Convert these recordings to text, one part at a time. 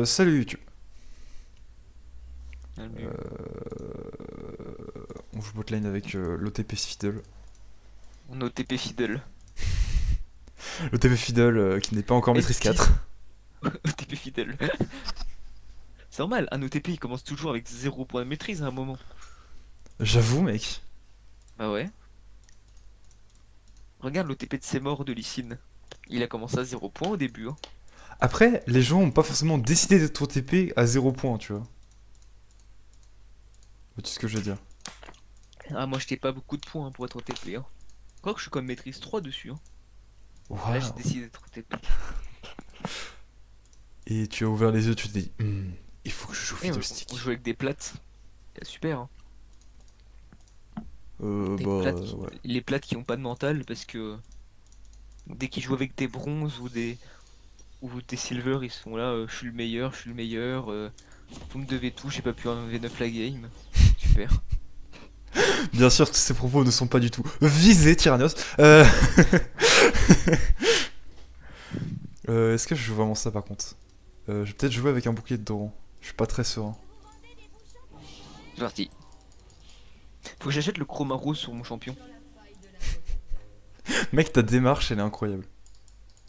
Salut YouTube. Salut. Euh, on joue botlane avec l'OTP Fiddle. On est au TP Fiddle. L'OTP Fiddle qui n'est pas encore maîtrise Est-ce qu'il... 4. OTP Fiddle. C'est normal, un OTP il commence toujours avec 0 point de maîtrise à un moment. J'avoue, mec. Bah ouais. Regarde l'OTP de ses morts de Lee Sin. Il a commencé à 0 point au début. Hein. Après, les gens ont pas forcément décidé d'être OTP à 0 point, tu vois. Vois-tu ce que je veux dire? Ah, moi j'étais pas beaucoup de points hein, pour être OTP. Hein. Quoique je suis comme maîtrise 3 dessus. Hein. Et là j'ai Waouh. décidé d'être OTP. Et tu as ouvert les yeux, tu te dis, il faut que je joue Et on Fiddlestick. joue avec des plates. Super. Hein. Des plates Ouais. Les plates qui ont pas de mental parce que dès qu'ils jouent avec des bronzes ou des silver, ils sont là, je suis le meilleur, je suis le meilleur. Vous me devez tout, j'ai pas pu un V9 la game. Super. Bien sûr que ces propos ne sont pas du tout visés, Tyrannos. Est-ce que je joue vraiment ça par contre? Je vais peut-être jouer avec un bouclier de Doran. Je suis pas très serein. C'est parti. Faut que j'achète le chroma rose sur mon champion. Mec, ta démarche, elle est incroyable.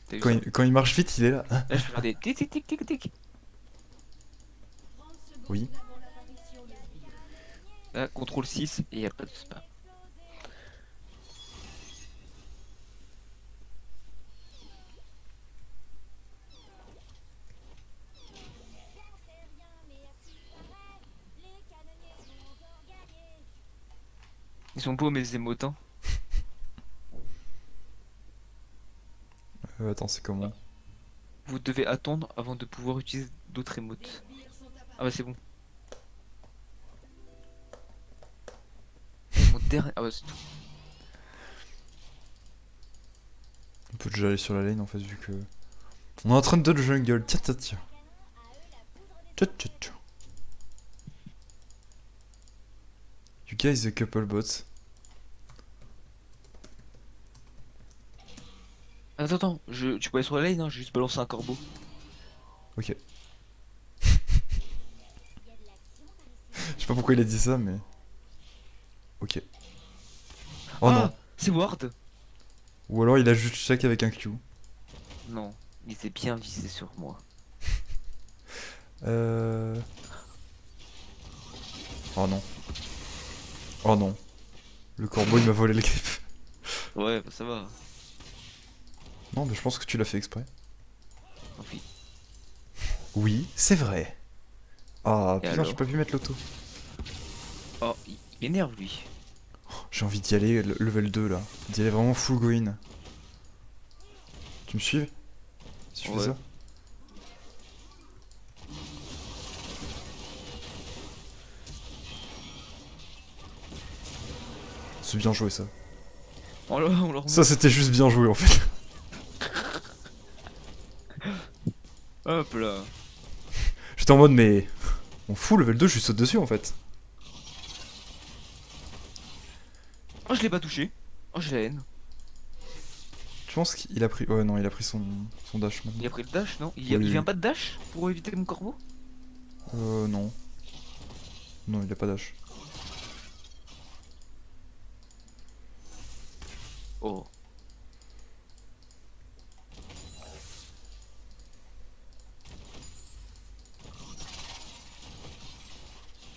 T'as vu Quand ça? il marche vite, il est là. Hein. Là, je peux faire des tic tic tic tic tic. Oui. Là, CTRL 6 et y a pas de spam. Ils sont beaux mes émotes, hein. Attends, c'est comment? Vous devez attendre avant de pouvoir utiliser d'autres émotes. Ah bah c'est bon. Mon dernier. Ah bah c'est tout. On peut déjà aller sur la lane en fait, vu que. On est en train de dodge jungle. Tiens, tiens, tiens. Tiens, tiens, tiens. You guys a couple bots. Attends, tu peux aller sur la lane, hein, j'ai juste balancé un corbeau. Ok. Je sais pas pourquoi il a dit ça, mais. Ok. Oh non. Ah, c'est Ward. Ou alors il a juste check avec un Q. Non, il s'est bien visé sur moi. Euh. Oh non. Oh non. Le corbeau il m'a volé le grip. Ouais, bah ça va. Non, mais je pense que tu l'as fait exprès. Tant pis. Oui, c'est vrai. Ah Et putain, j'ai pas alors? pu mettre l'auto. Oh, il m'énerve lui. J'ai envie d'y aller, level 2 là. D'y aller vraiment full go in. Tu me suis si je fais Ouais. ça? C'est bien joué ça. On leur Ça remonte. c'était juste bien joué en fait. Hop là. J'étais en mode mais... On fout level 2, je lui saute dessus en fait. Oh, je l'ai pas touché. Oh, j'ai la haine. Je pense qu'il a pris... Ouais non, il a pris son dash Il maintenant. a pris le dash, non? Oui, Il vient oui. pas de dash pour éviter mon corbeau? Non. Non, il a pas dash. Oh.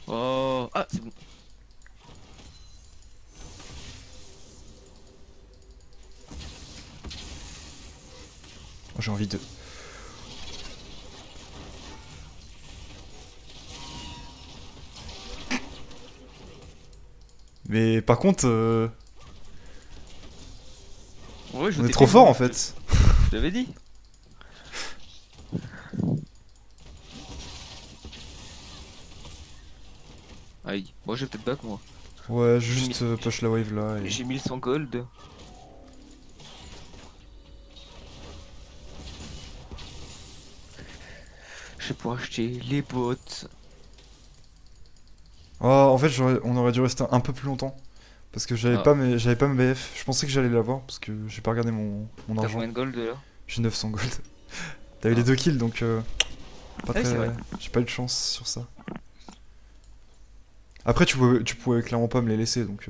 Oh. Ah, c'est bon. Oh, j'ai envie de... Mais par contre, Ouais, je on est TP trop fort moi. en fait. Je t'avais dit. Aïe. Moi, j'ai peut-être back moi. Ouais, J'ai mis... juste push la wave là et... J'ai 1100 gold. Je vais pouvoir acheter les bots. Oh, en fait, on aurait dû rester un peu plus longtemps. Parce que Ah, j'avais pas mes BF. Je pensais que j'allais l'avoir parce que j'ai pas regardé mon t'as argent. combien de gold là? J'ai 900 gold. T'as eu les Ah. 2 kills donc Pas Ouais, c'est très... vrai. J'ai pas eu de chance sur ça. Après, tu pouvais clairement pas me les laisser, donc...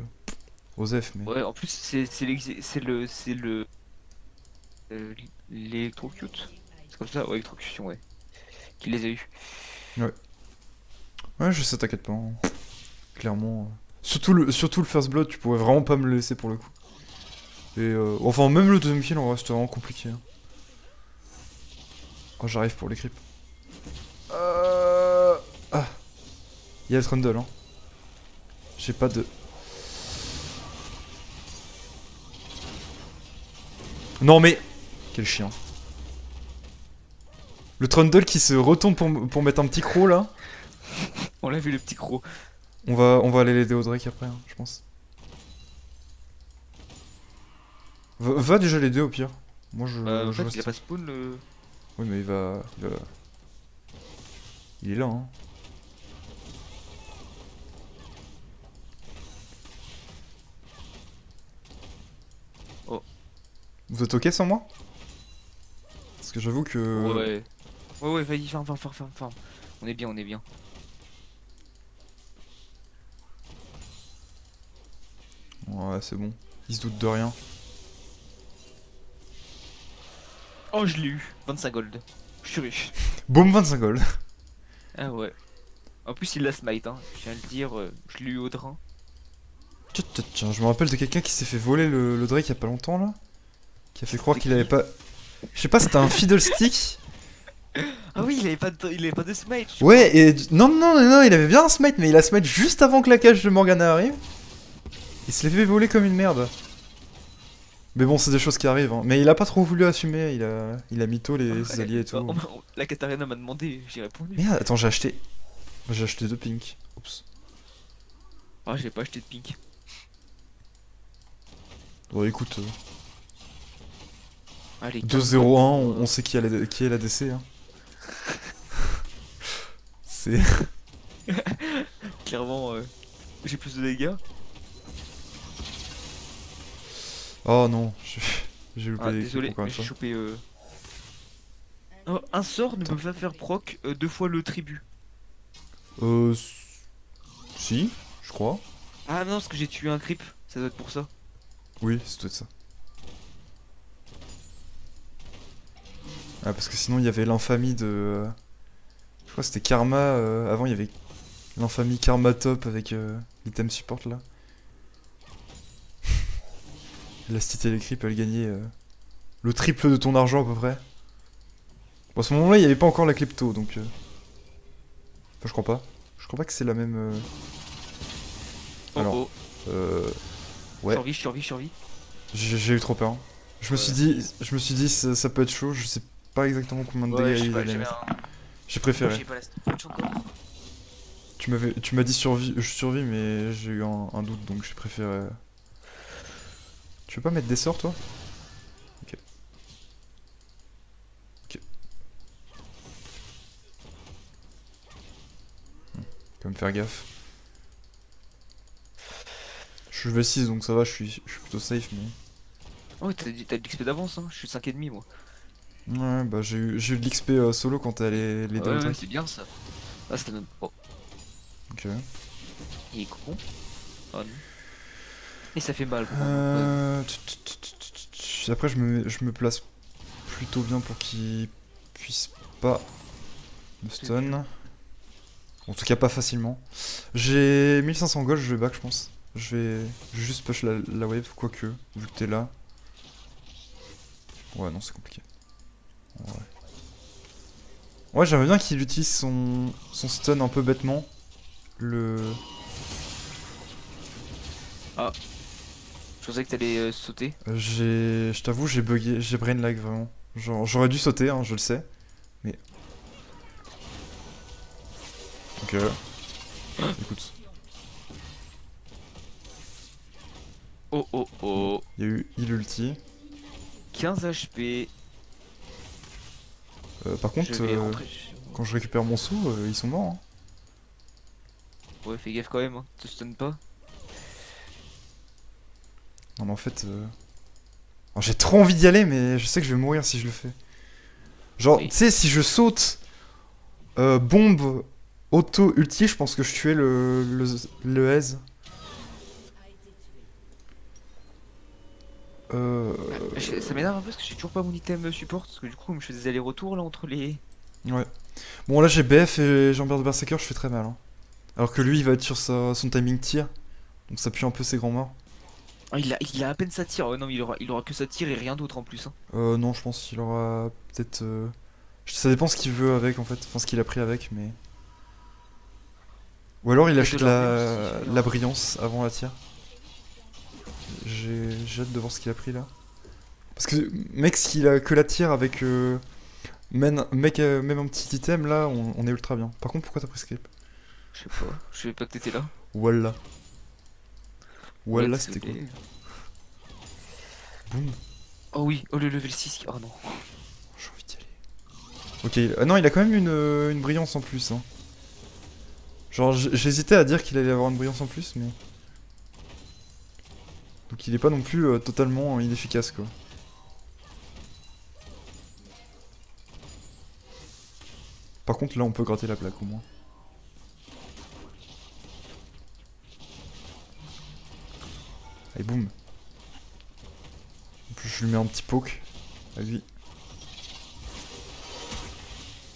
Osef, mais... Ouais, en plus, c'est le euh, l'électrocute. C'est comme ça, ouais, électrocution, ouais. Qui les a eu. Ouais. Ouais, je sais, t'inquiète pas. Hein. Clairement. Surtout le First Blood, tu pouvais vraiment pas me le laisser pour le coup. Et enfin, même le deuxième kill, en vrai, c'était vraiment compliqué. Hein. Oh, j'arrive pour les creeps. Ah, il y a le Trundle, hein. J'ai pas de... Non mais... Quel chien. Le Trundle qui se retourne pour mettre un petit croc, là. On l'a vu, le petit croc. On va aller l'aider au Drake après, hein, je pense. Va déjà l'aider au pire. Moi, En je fait, il a reste... pas spawn le. Oui, mais il est là, hein. Oh, Vous êtes ok sans moi? Parce que j'avoue que... ouais. Ouais, ouais, vas-y, ferme. On est bien, on est bien. Ouais, c'est bon. Il se doute de rien. Oh, je l'ai eu. 25 gold. Je suis riche. Boum, 25 gold. Ah ouais. En plus, il l'a smite, hein. Je viens de le dire, je l'ai eu au drain. Tiens, je me rappelle de quelqu'un qui s'est fait voler le Drake il y a pas longtemps, là. Qui a fait croire C'était qu'il avait qui? pas... Je sais pas, c'était un fiddlestick. Ah oui, il avait pas de smite, je crois. Ouais, et... Non, il avait bien un smite, mais il a smite juste avant que la cage de Morgana arrive. Il se l'est fait voler comme une merde. Mais bon, c'est des choses qui arrivent, hein. Mais il a pas trop voulu assumer, il a mytho ses Ouais. alliés et Bah, tout. la Katarina m'a demandé, j'ai répondu. Merde, attends, j'ai acheté deux pink. Oups. Ah, j'ai pas acheté de pink. Bon, écoute, Allez, 15 gold 2-0-1, pour. on sait qui est la DC, hein. C'est... Clairement, j'ai plus de dégâts. Oh non, j'ai loupé Ah, les creeps désolé, encore une j'ai fois. chopé. Oh, un sort ne peut pas faire proc deux fois le tribut. Euh... Si, je crois. Ah non, parce que j'ai tué un creep, ça doit être pour ça. Oui, c'est peut-être ça. Ah, parce que sinon il y avait l'infamie de... Je crois que c'était Karma, avant il y avait l'infamie Karma Top avec l'item support là. La cité les creeps, elle gagnait le triple de ton argent à peu près. Bon, à ce moment-là, il n'y avait pas encore la klepto, donc... Enfin, je crois pas. Je crois pas que c'est la même... Oh Alors, oh, ouais, survie. j'ai eu trop peur. Ouais. Je me suis dit ça peut être chaud, je sais pas exactement combien de Ouais, dégâts je sais il pas, allait j'avais mettre. un. J'ai Moi, préféré. j'ai pas la stopwatch encore. Tu m'as dit je survis, mais j'ai eu un doute, donc j'ai préféré... Tu veux pas mettre des sorts, toi? Ok. Ok. Quand même faire gaffe. Je suis V6, donc ça va, je suis plutôt safe, mais... Oh, t'as de l'XP d'avance, hein. Je suis 5,5 moi. Ouais, bah j'ai eu de l'XP solo quand t'es allé les Ah ouais, ouais, Drake. c'est bien ça. Ah, c'était notre. Oh, Ok. il est con. Ah non. Et ça fait mal, quoi. Ouais. Après, je me place plutôt bien pour qu'il puisse pas me stun. En tout cas, pas facilement. J'ai 1500 gold, je vais back, je pense. Je vais juste push la wave, quoique, vu que t'es là. Ouais, non, c'est compliqué. Ouais, ouais, j'aimerais bien qu'il utilise son stun un peu bêtement. Le... Ah, je pensais que t'allais sauter. Je t'avoue, j'ai bugué, j'ai brain lag vraiment. Genre, j'aurais dû sauter, hein, je le sais. Mais... Ok. Écoute, Oh oh bon. oh. Il ulti. 15 HP. Par Je contre, vais rentrer chez moi. quand je récupère mon sou, ils sont morts. Hein. Ouais, fais gaffe quand même, hein. Te stun pas. Non mais en fait... alors, j'ai trop envie d'y aller, mais je sais que je vais mourir si je le fais. Genre, Oui. tu sais, si je saute Bombe auto-ulti, je pense que je tuais le Ez. Euh... Ça m'énerve un peu parce que j'ai toujours pas mon item support. Parce que du coup, comme je fais des allers-retours là entre les. Ouais. Bon, là j'ai BF et Jean-Pierre de Berserker, je fais très mal. Hein. Alors que lui, il va être sur son timing tir. Donc ça pue un peu ses grands morts. Ah, il a à peine sa tire. Non, mais il aura que sa tire et rien d'autre en plus. Hein. Non, je pense qu'il aura peut-être... Ça dépend ce qu'il veut avec en fait. Enfin, ce qu'il a pris avec, mais... Ou alors il Peut-être de achète l'armure si je fais. la brillance avant la tire. J'ai hâte de voir ce qu'il a pris là. Parce que, mec, s'il a que la tire avec... même un petit item là, on est ultra bien. Par contre, pourquoi t'as pris Scape? Je sais pas. Je savais pas que t'étais là. Voilà. Ouais, Voilà, c'était cool. désolé. Boum. Oh oui, oh le level 6. Oh non. J'ai envie d'y aller. Ok, non, il a quand même une brillance en plus. Hein. Genre, j'hésitais à dire qu'il allait avoir une brillance en plus, mais... Donc il est pas non plus totalement inefficace, quoi. Par contre, là, on peut gratter la plaque, au moins. Allez, boum. En plus, je lui mets un petit poke à lui.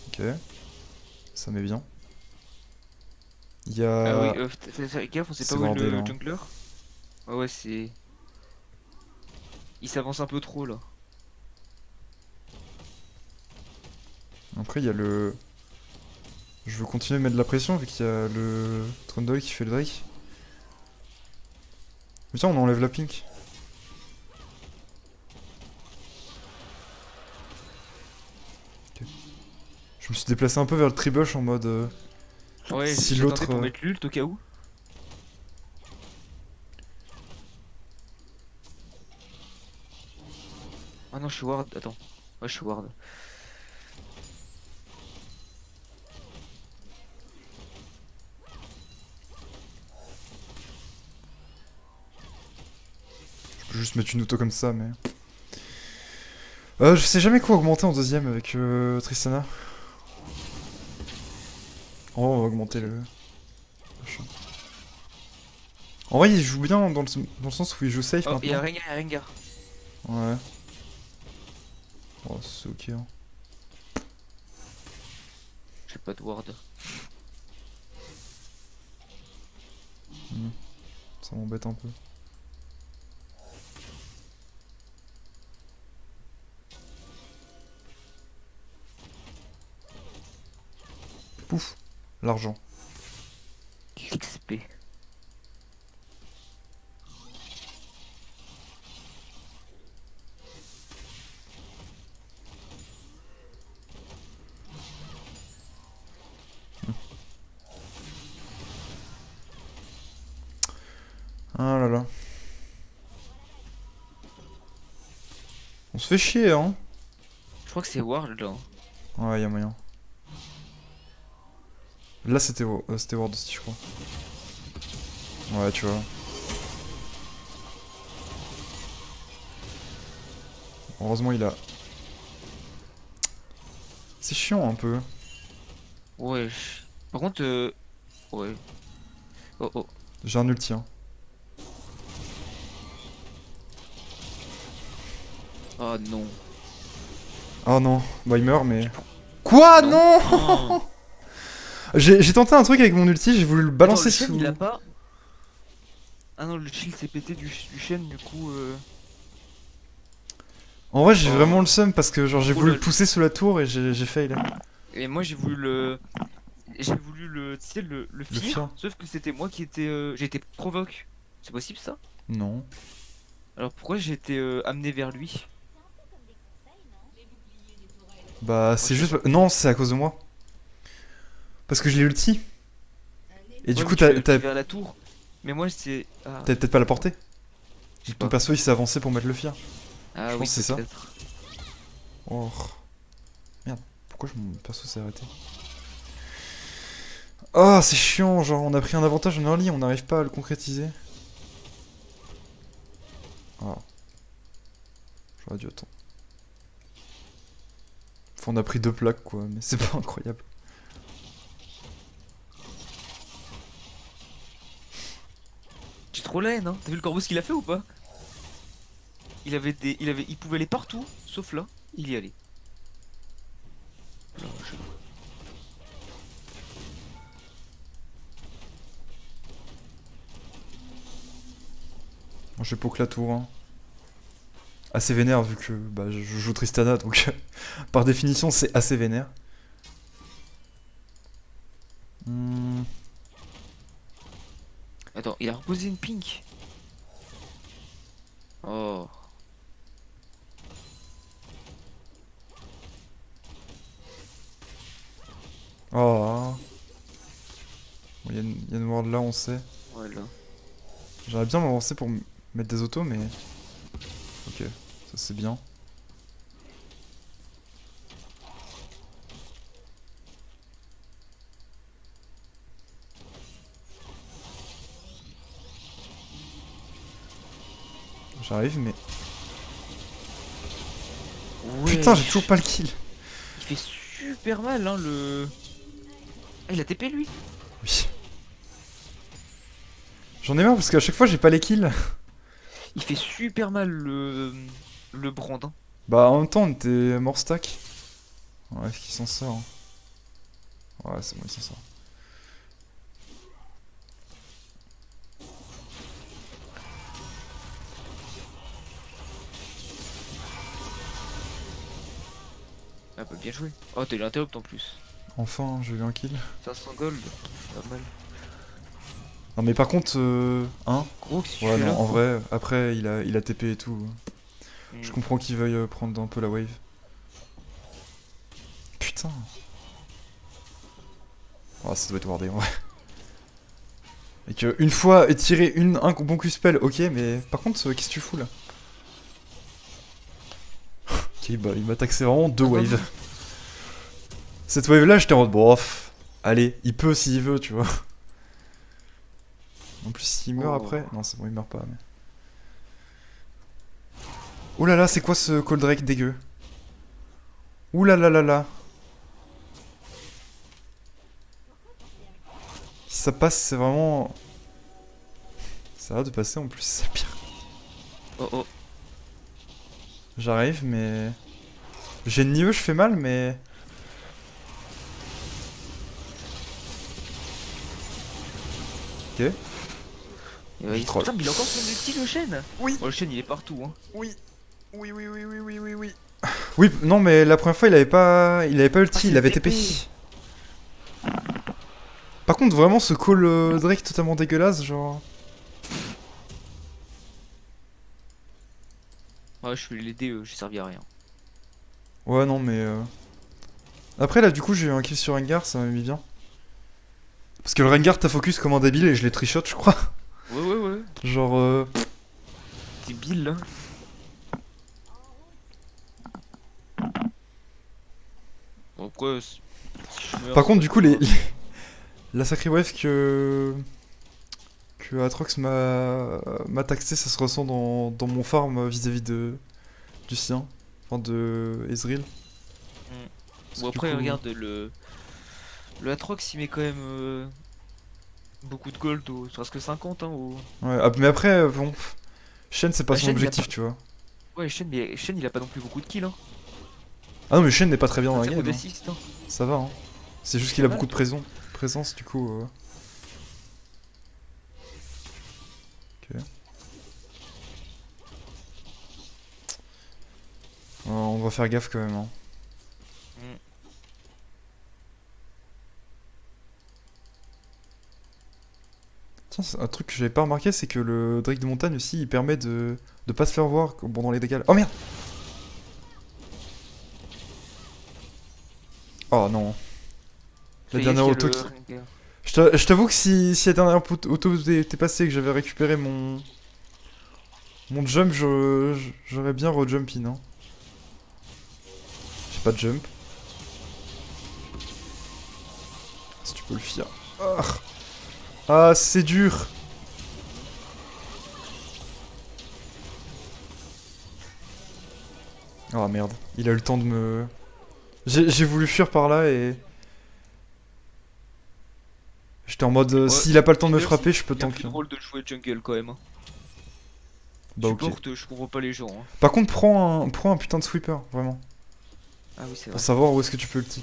Ok. Ça met bien. Il y Ah oui, a... fais gaffe, on sait pas C'est où est wardé, là. le Hein. jungler. Ah ouais, c'est. Il s'avance un peu trop là. Après, il y a le... Je veux continuer à mettre de la pression, vu qu'il y a le Trundle qui fait le Drake. Mais tiens, on enlève la pink. Ok. Je me suis déplacé un peu vers le tribush en mode... Ouais, si j'attendais l'autre... pour mettre l'ult au cas où. Ah non, je suis ward. Attends. Ouais, je suis ward. Je peux juste mettre une auto comme ça, mais... je sais jamais quoi augmenter en deuxième avec Tristana. Oh, on va augmenter le... machin. En vrai, il joue bien dans le sens où il joue safe Oh, il y a maintenant. Rengar, il y a Rengar. Ouais. Oh, c'est ok. Hein. J'ai pas de ward. Hmm. Ça m'embête un peu. Pouf. L'argent. L'XP. Ah là là. On se fait chier, hein. Je crois que c'est ward là. Ouais, y'a moyen. Là, c'était World aussi, je crois. Ouais, tu vois. Heureusement, il a... C'est chiant, un peu. Ouais. Par contre, ouais. Oh oh. J'ai un ulti, hein. Ah non. Oh non. Bah, il meurt, mais... Tu prends- Quoi? Non. Non. Oh. J'ai tenté un truc avec mon ulti, j'ai voulu le Attends, balancer le chêne sous... il a pas. Ah non, le shield s'est pété du chêne, du coup. En vrai, j'ai vraiment Oh. le seum parce que genre j'ai Oh voulu là le pousser sous la tour et j'ai fail. Et moi j'ai voulu le. J'ai voulu tu sais, le Le fear, fier? sauf que c'était moi qui étais. J'ai été provoque. C'est possible ça? Non. Alors pourquoi j'ai été amené vers lui? Bah Moi c'est je sais juste... pas. Non, c'est à cause de moi. Parce que je l'ai ulti. Et du Ouais, mais coup, tu l'as t'avais ulti vers la tour. Mais moi c'est. Ah, peut-être pas la portée. je sais Ton pas. perso il s'est avancé pour mettre le fier. Je Ah pense oui, que c'est ça. peut-être. Oh. Merde, pourquoi mon perso s'est arrêté? Oh, c'est chiant, genre on a pris un avantage en early, on n'arrive pas à le concrétiser. Ah. J'aurais dû attendre. Enfin, on a pris deux plaques quoi, mais c'est pas incroyable. trop la haine, hein. T'as vu le corbeau ce qu'il a fait ou pas? Il pouvait aller partout, sauf là, il y allait. Là, Moi, j'ai poke la tour. Hein. Assez vénère vu que bah, je joue Tristana, donc par définition c'est assez vénère. Hmm. Attends, il a reposé une pink. Oh. Oh. Il y a une ward là, on sait. Voilà. J'aimerais bien m'avancer pour mettre des autos, mais... Ok, ça c'est bien. J'arrive, mais... Putain, j'ai toujours pas le kill. Il fait super mal, hein, le... Ah, il a TP, lui. Oui. J'en ai marre parce qu'à chaque fois j'ai pas les kills. Il fait super mal, le brand, hein. Bah en même temps on était mort stack. Ouais, est-ce qu'il s'en sort hein. Ouais, c'est bon, il s'en sort. Ah bah bien joué. Oh, t'as eu l'interrupt en plus. Enfin, j'ai eu un kill. 500 gold. Pas mal. Non mais par contre, hein. Gros, qu'est-ce que tu Ouais fais non, là? en vrai, après il a TP et tout. Hmm. Je comprends qu'il veuille prendre un peu la wave. Putain. Oh, ça doit être wardé en vrai. Et que une fois tirer un bon Q-spell, ok, mais par contre, qu'est-ce que tu fous là? Ok, bah il m'a taxé vraiment deux waves. Cette wave là, j'étais en mode, bon, allez, il peut s'il veut, tu vois. En plus, s'il meurt Oh. après. Non, c'est bon, il meurt pas, mais. Oh là là, c'est quoi ce Cold Drake dégueu? Ouh là là là là. Si ça passe, c'est vraiment. Ça va de passer en plus, c'est pire. Oh oh. J'arrive, mais. J'ai le niveau, je fais mal, mais. Ok. Je troll. Putain, mais il a encore son ulti, le chêne. Oui. Oh, le chêne, il est partout, hein. Oui. Oui, oui, oui, oui, oui, oui, oui. Oui, non, mais la première fois, il avait pas. Il avait pas ulti, Ah, il avait c'est TP. TP. Par contre, vraiment, ce call Drake totalement dégueulasse, genre. Ouais, je suis l'aider, j'ai servi à rien. Ouais, non, mais. Après, là, du coup, j'ai eu un kill sur Rengar, ça m'a mis bien. Parce que le Rengar t'a focus comme un débile et je l'ai trichot, je crois. Ouais, ouais, ouais. Genre. T'es Bill, là. Bon, après, si je meurs, Par c'est contre, pas du coup, très grave. la sacrée wave que Atrox m'a taxé, ça se ressent dans mon farm vis-à-vis du sien. Enfin, de Ezreal. Parce Bon, que du après, coup... regarde, le Atrox, il met quand même beaucoup de gold, presque 50, hein. Ouais, mais après, bon... Shen, c'est pas Bah, son Shen, il a objectif, pas... tu vois. Ouais, Shen, il a pas non plus beaucoup de kills, hein. Ah non, mais Shen n'est pas très bien dans la 25 ou game, hein. d'assist, hein. Ça va, hein. C'est juste C'est qu'il pas a mal, beaucoup de toi. présence, du coup... Ok. On va faire gaffe quand même, hein. Mm. Tiens, un truc que j'avais pas remarqué, c'est que le Drake de montagne aussi, il permet de pas se faire voir pendant les dégâts. Oh merde! Oh non. La Fais gaffe, dernière il y a auto le qui... Rengar. Je t'avoue que si la dernière auto était passée et que j'avais récupéré mon jump, j'aurais bien re-jump in. Hein. J'ai pas de jump. Si tu peux le faire. Ah, ah c'est dur. Oh merde, il a eu le temps de me... J'ai voulu fuir par là et J'étais en mode, Ouais, s'il a pas le temps de me Fiddle, frapper, je peux c'est bien tank. plus drôle de jouer jungle quand même, hein. Bah ok. Support, je comprends pas les gens, hein. Par contre, prends un putain de sweeper, vraiment. Ah oui, c'est Pour vrai. savoir où est-ce que tu peux ulti.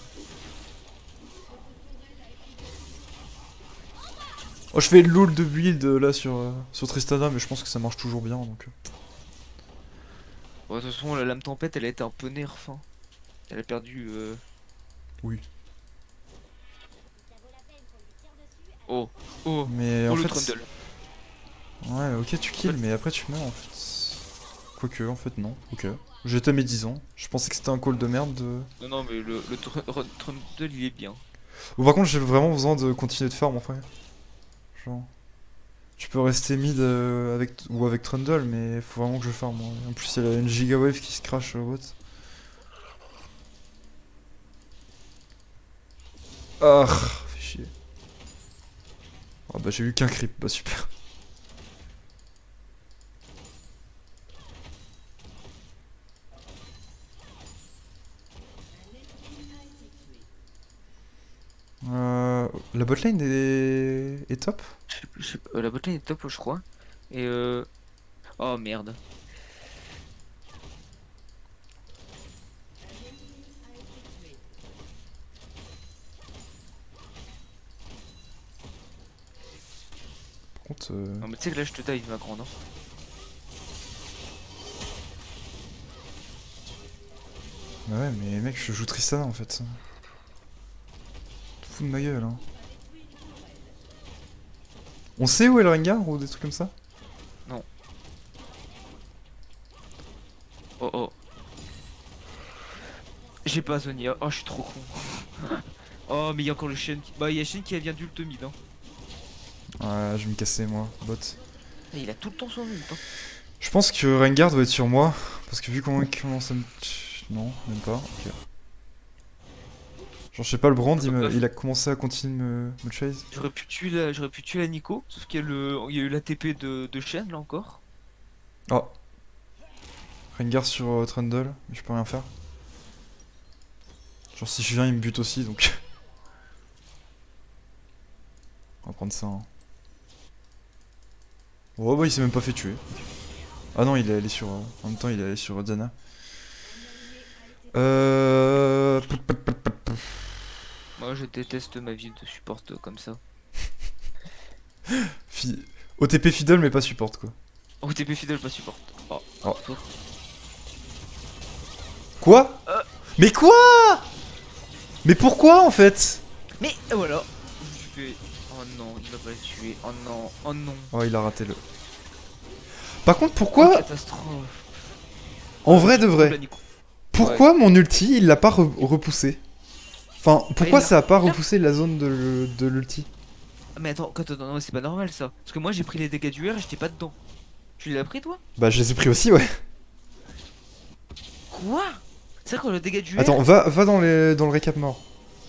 Oh, je fais le lol de build là sur Tristana, mais je pense que ça marche toujours bien donc. Bon, de toute façon, la lame tempête, elle a été un peu nerf, hein. Elle a perdu. Oui. Oh, oh, Mais oh en le fait. trundle. Ouais, ok, tu En kills, fait, mais après tu meurs en fait. Quoique, en fait, non. Ok. J'étais à mes 10 ans. Je pensais que c'était un call de merde. non, non, mais le trundle, il est bien. Bon, par contre, j'ai vraiment besoin de continuer de farm en vrai. Genre. Tu peux rester mid ou avec Trundle, mais faut vraiment que je farm. Moi. En plus, il y a une Giga Wave qui se crash au bot. Ah, fait chier. Ah bah, j'ai eu qu'un creep, bah super. La botlane est top. Je sais pas, la botlane est top, je crois. Et oh merde. Par contre, Non, mais tu sais que là, je te dive, ma grande, hein. bah ouais, mais mec, je joue Tristana en fait. Tu te fous de ma gueule, hein. On sait où est le Rengar ou des trucs comme ça? Non. Oh oh. J'ai pas Zonia. Oh, je suis trop con. Oh, mais il y a encore le Shen. Bah, il y a Shen qui vient d'ult mid, hein. Ouais, je vais me casser moi, bot. Et il a tout le temps son ult, hein. Je pense que Rengar doit être sur moi, parce que vu comment il commence à me... Non, même pas, ok. Genre je sais pas, le Brand il a commencé à continuer de me chase. J'aurais pu tuer la Nico, sauf qu'il y a il y a eu l'ATP de Shen là encore. Oh, Rengar sur Trundle, mais je peux rien faire. Genre si je viens il me bute aussi donc... On va prendre ça. Hein. Oh bah il s'est même pas fait tuer. Ah non il est allé sur... en même temps il est allé sur Diana. Euh... Moi je déteste ma vie de support comme ça. OTP Fiddle mais pas support quoi. OTP Fiddle pas support. Oh, Oh. faute. Quoi? Mais quoi? Mais pourquoi en fait? Mais voilà. Je vais. Oh non, il va pas le tuer. Oh non, oh non. Oh il a raté le... Par contre Oh pourquoi... catastrophe. En vrai de Coupe vrai, la Nico. pourquoi mon ulti il l'a pas repoussé? Enfin, pourquoi il l'a- ça a pas il l'a- repoussé la zone de l'ulti? Ah, mais attends, non, c'est pas normal ça. Parce que moi j'ai pris les dégâts du R et j'étais pas dedans. Tu l'as pris toi? Bah je les ai pris aussi ouais. Quoi? C'est vrai que le dégât du Attends, R. va dans le récap mort.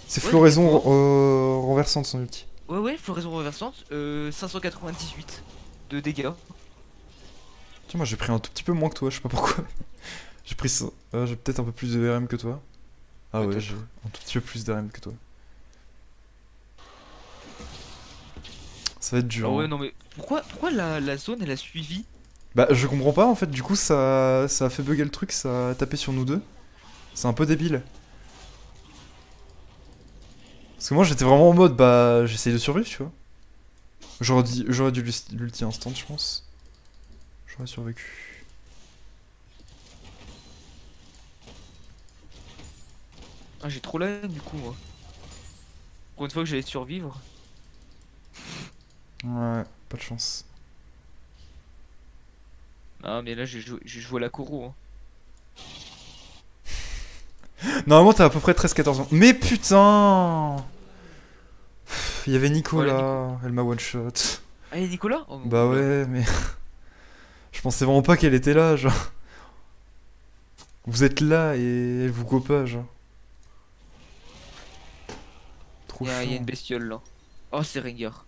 C'est Ouais, floraison récap renversante son ulti. Ouais, floraison renversante. 598 de dégâts. Tiens, moi j'ai pris un tout petit peu moins que toi, je sais pas pourquoi. J'ai pris ça. J'ai peut-être un peu plus de RM que toi. Ah ouais, Peut-être. j'ai un tout petit peu plus de RM que toi. Ça va être dur. Ah ouais, Hein. non mais pourquoi la zone elle a suivi? Bah je comprends pas en fait, du coup ça a fait bugger le truc, ça a tapé sur nous deux. C'est un peu débile. Parce que moi j'étais vraiment en mode bah j'essaye de survivre, tu vois. J'aurais dû l'ulti instant, je pense. J'aurais survécu. Ah, j'ai trop la haine du coup, moi. Pour une fois que j'allais survivre. Ouais, pas de chance. Ah, mais là j'ai joué à la Koro, hein. Normalement t'as à peu près 13-14 ans. Mais putain! Il y avait Nico Voilà, là, elle m'a one shot. Ah, et Nicolas? Oh, Bah oula. ouais, mais je pensais vraiment pas qu'elle était là, genre. Vous êtes là et elle vous go pas, genre. Trop Il y a une chiant. bestiole là. Oh, c'est Rengar.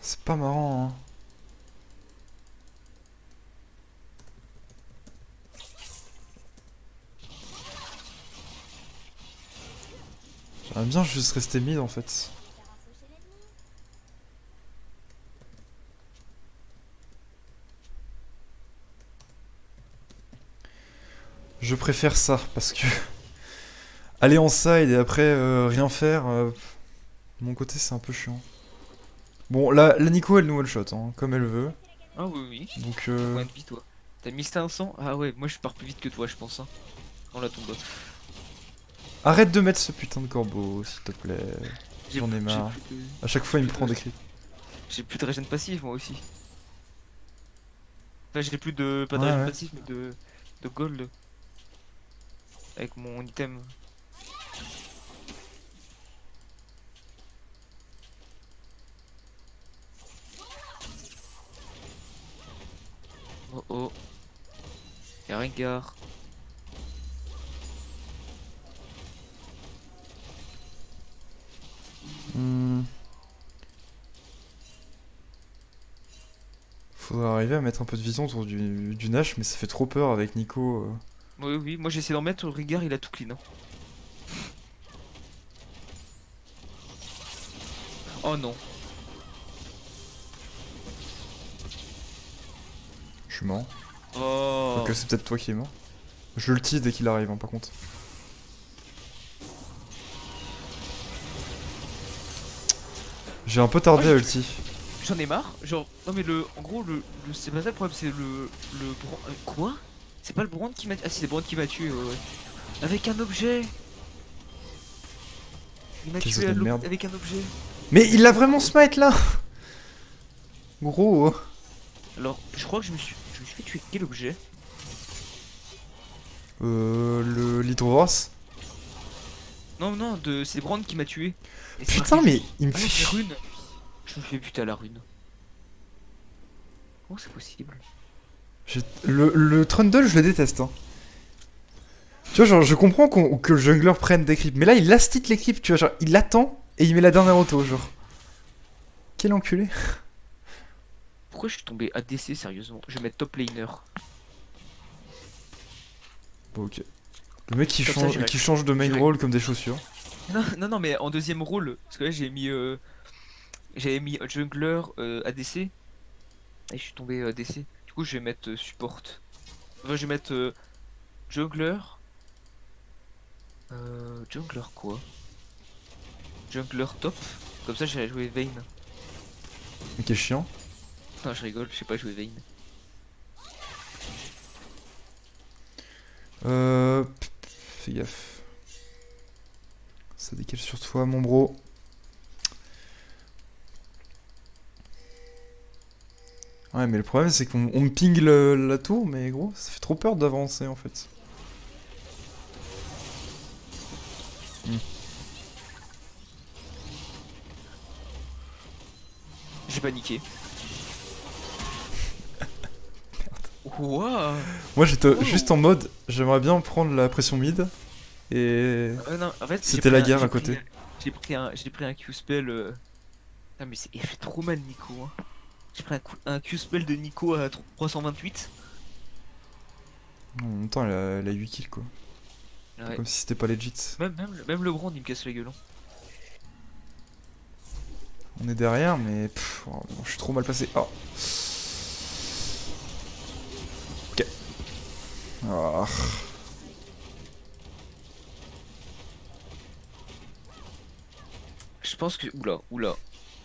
C'est pas marrant, hein. J'aimerais bien juste rester mid en fait. Je préfère ça parce que aller en side et après rien faire, de mon côté c'est un peu chiant. Bon, la Nico elle nous one shot, hein, comme elle veut. Ah oui, oui. Donc Combien de vie, toi? T'as 1500? Ah ouais, moi je pars plus vite que toi, je pense. Hein. On la tombe. arrête de mettre ce putain de corbeau, s'il te plaît. J'en ai J'ai marre. plus de... À chaque fois il me plus prend de- des crits. J'ai plus de régène passive, moi aussi. Enfin, j'ai plus de... Pas de Ouais, régène ouais. passive, mais de gold. Avec mon item. Oh oh. Y'a Rengar. Hmm. Faudrait arriver à mettre un peu de vision autour du Nash, mais ça fait trop peur avec Nico. Oui, oui, moi j'essaie d'en mettre. Rengar, il a tout clean. Hein. Oh non. Je suis mort. Oh. Donc c'est peut-être toi qui es mort. Je le ulti dès qu'il arrive, hein, par contre. J'ai un peu tardé à ulti. J'en ai marre. Genre, non mais en gros, c'est pas ça le problème, c'est quoi? C'est pas le Brand qui m'a... Ah si, c'est le Brand qui m'a tué, ouais, ouais. Avec un objet. Il m'a Quelle tué zone de merde. avec un objet. Mais il a vraiment smite là. Gros. Alors, je crois que je me suis fait tuer quel objet? Le l'hydrovras. Non, non, c'est Brand qui m'a tué. Et c'est Putain, marqué mais juste... il me Ah fait non, c'est chier. rune. Je me fais buter à la rune. Comment c'est possible? Le Trundle, je le déteste. Hein. Tu vois, genre, je comprends que le jungler prenne des creeps, mais là, il last hit les creeps, tu vois, genre, il attend et il met la dernière auto, genre. Quel enculé. Pourquoi je suis tombé ADC, sérieusement? Je vais mettre top laner. Bon, ok. Le mec Comme ça, qui change de main j'irai- role comme des chaussures. Non, non, non, mais en deuxième rôle, parce que là j'avais mis jungler ADC et je suis tombé ADC. Du coup, je vais mettre support. Enfin, je vais mettre jungler. Jungler quoi? Jungler top. Comme ça, j'allais jouer Vayne. Mais qui est chiant. Non, je rigole, je sais pas jouer Vayne. Fais gaffe. Ça décale sur toi, mon bro. Ouais, mais le problème, c'est qu'on me ping la tour, mais gros, ça fait trop peur d'avancer, en fait. J'ai paniqué. Wouah! Moi, j'étais Wow. juste en mode, j'aimerais bien prendre la pression mid, et Non, en fait, c'était la guerre à côté. J'ai pris un Q-spell. Ah, mais il fait trop mal, Nico. Hein. J'ai pris un Q-spell de Nico à 328. En même temps, elle a 8 kills, quoi. Ouais. Comme si c'était pas legit. Même le Brand, il me casse la gueule. Hein. On est derrière, mais oh, je suis trop mal placé. Oh. Ok. Ah. Je pense que. Oula, oula,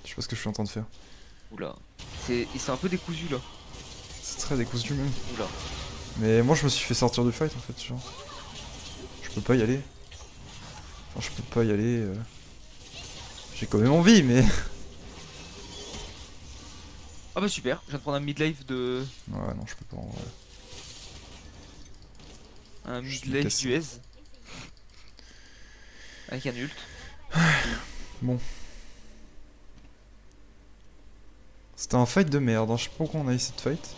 Je sais pas ce que je suis en train de faire. oula. Ils sont un peu décousus là. C'est très décousu même. Oula. Mais moi, je me suis fait sortir du fight en fait. Genre. Je peux pas y aller. Enfin, je peux pas y aller. J'ai quand même envie, mais. Ah bah super, je viens de prendre un midlife de. Ouais, non, je peux pas en vrai. Un Je suis midlife cassé. du S. Avec un ult. Bon. C'était un fight de merde, hein. Je sais pas pourquoi on a eu cette fight.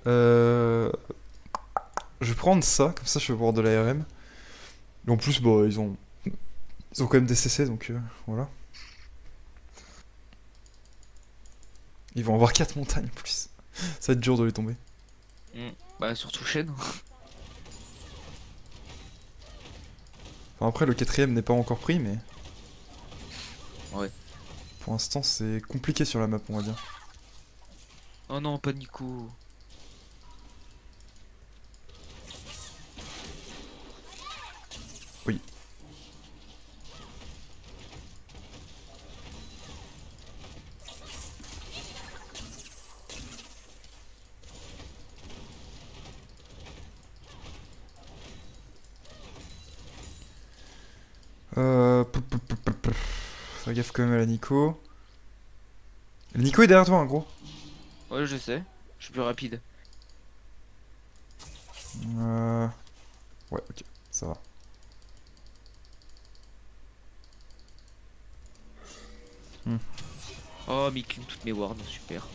Je vais prendre ça, comme ça je vais avoir de l'ARM. Et en plus, bah, ils ont quand même des CC, donc voilà. Ils vont avoir 4 montagnes en plus. Ça va être dur de les tomber. Bah surtout chaîne. Enfin, après, le quatrième n'est pas encore pris, mais Ouais. pour l'instant, c'est compliqué sur la map, on va dire. Oh non, pas Nico. Oui. Fais gaffe quand même à la Nico. Le Nico est derrière toi, hein, gros. Ouais, je sais. Je suis plus rapide. Euh... Ouais, ok, ça va. Hmm. Oh, mais il clean toutes mes wards, super.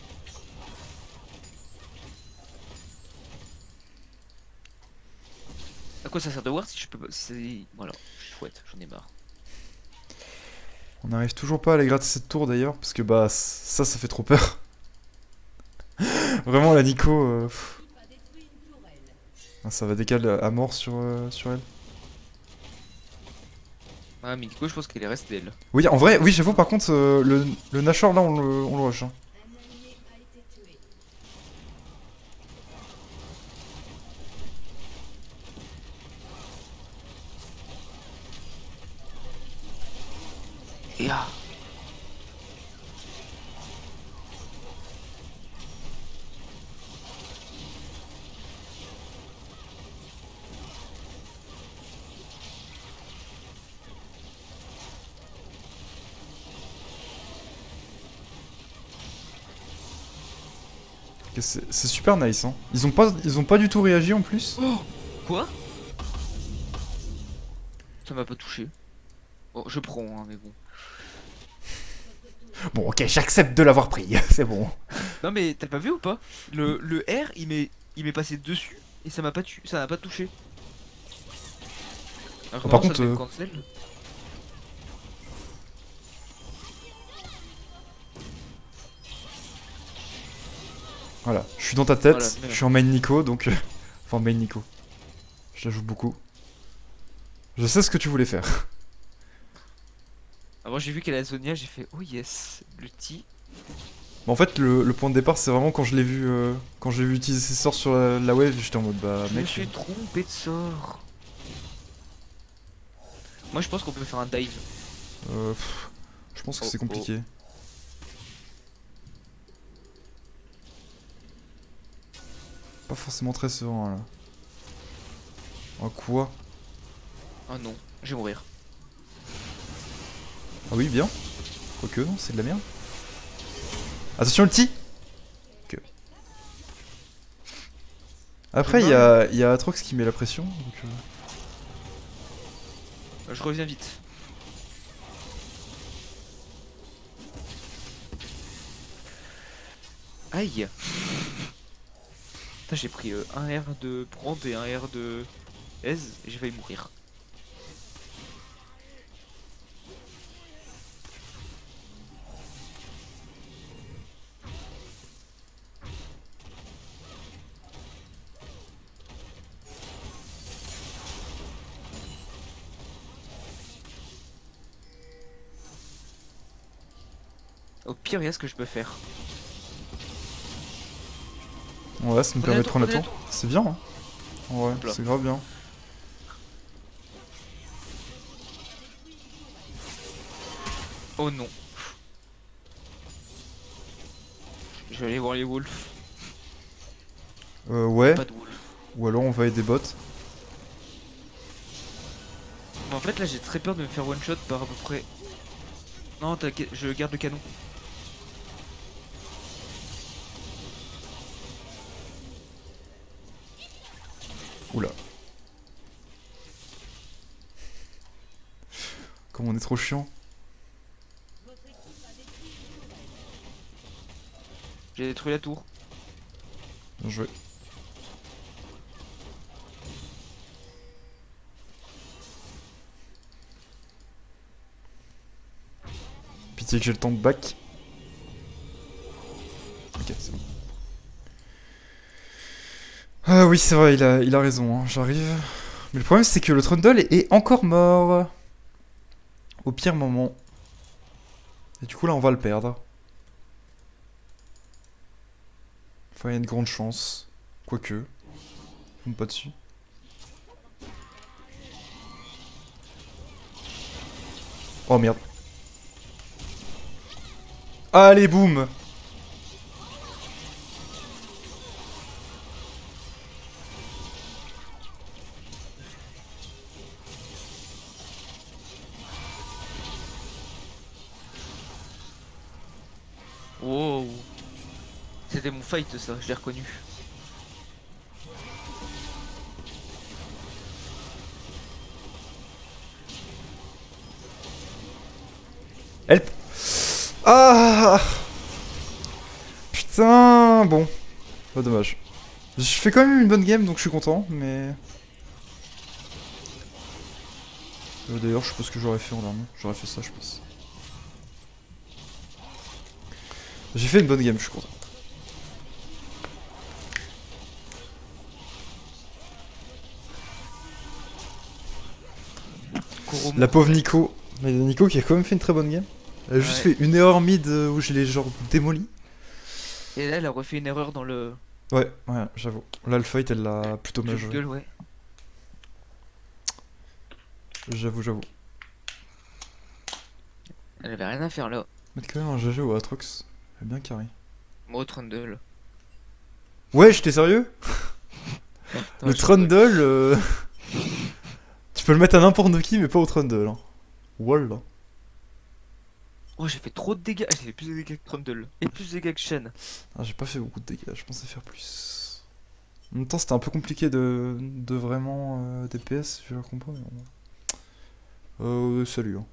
À quoi ça sert de ward si je peux pas. Voilà, je suis chouette, j'en ai marre. On n'arrive toujours pas à aller gratter cette tour d'ailleurs, parce que bah ça fait trop peur. Vraiment la Nico, ah, ça va décaler à mort sur elle. Ah, mais Nico, je pense qu'elle est restée elle. Oui, en vrai, oui, j'avoue, par contre, le Nashor là, on le rush. Hein. Et ah! Ok, c'est super nice. Hein. Ils ont pas du tout réagi en plus. Oh! Quoi? Ça m'a pas touché. Bon, je prends, hein, mais bon. Bon, ok, j'accepte de l'avoir pris, c'est bon. Non, mais t'as pas vu ou pas? Le R, il m'est passé dessus et ça m'a pas ça m'a pas touché. Alors Ah, que par normalement, ça contre, devait me cancel. voilà, je suis dans ta Voilà, tête, je suis en main Nico, donc... enfin, main Nico. Je la joue beaucoup. Je sais ce que tu voulais faire. Alors, j'ai vu qu'elle a Zonia, j'ai fait oh yes, le T. Mais en fait, le point de départ, c'est vraiment quand je l'ai vu, utiliser ses sorts sur la wave, j'étais en mode, bah, Je me mec... suis trompé de sort. Moi, je pense qu'on peut faire un dive. Je pense que Oh, c'est oh. compliqué. Pas forcément très serein, là. Oh, quoi? Oh non, je vais mourir. Ah oui, bien. Quoique, non, c'est de la merde. Attention, ulti! Ok. Après, il y a Atrox qui met la pression, donc... Je reviens vite. Aïe. Putain, j'ai pris un R de Brand et un R de Ez et j'ai failli mourir. Au pire, il y a ce que je peux faire. Ouais, ça nous Prenez permet la de tour, prendre la prenez la tour. tour. C'est bien, hein. Ouais, Hop là. c'est grave bien. Oh non. Je vais aller voir les wolves. Ouais. Pas de wolves. Ou alors on va aider bots. Mais en fait, là, j'ai très peur de me faire one shot par à peu près. Non, t'inquiète, je garde le canon. Oula. Comme on est trop chiant. J'ai détruit la tour. Bien joué. Pitié que j'ai le temps de back. Ok, c'est bon. Ah oui, c'est vrai, il a raison, hein. J'arrive. Mais le problème, c'est que le Trundle est encore mort. Au pire moment. Et du coup, là, on va le perdre. Enfin, il y a une grande chance. Quoique. Je tombe pas dessus. Oh merde. Allez, boum. Wow. C'était mon fight ça, je l'ai reconnu. Help. Ah. Putain. Bon. Pas dommage. Je fais quand même une bonne game, donc je suis content, mais... D'ailleurs, je sais pas ce que j'aurais fait en dernier. J'aurais fait ça, je pense. J'ai fait une bonne game, je suis content. Koromo. La pauvre Nico. Mais Nico qui a quand même fait une très bonne game. Elle a juste fait une erreur mid où je l'ai genre démoli. Et là, elle a refait une erreur dans le Ouais, j'avoue. Là, le fight, elle l'a plutôt mal joué. jungle, ouais. J'avoue. Elle avait rien à faire là. Mettre quand même un GG au Atrox. Elle est bien carré. Moi, Trundle. Ouais, j'étais sérieux. Attends, Le je- Trundle, tu peux le mettre à n'importe qui, mais pas au Trundle. Hein. Voilà. Oh, j'ai fait trop de dégâts. J'ai fait plus de dégâts que Trundle. Et plus de dégâts que Shen. Ah, j'ai pas fait beaucoup de dégâts, je pensais faire plus. En même temps, c'était un peu compliqué de vraiment DPS, vu la compo, mais bon. Salut. Hein.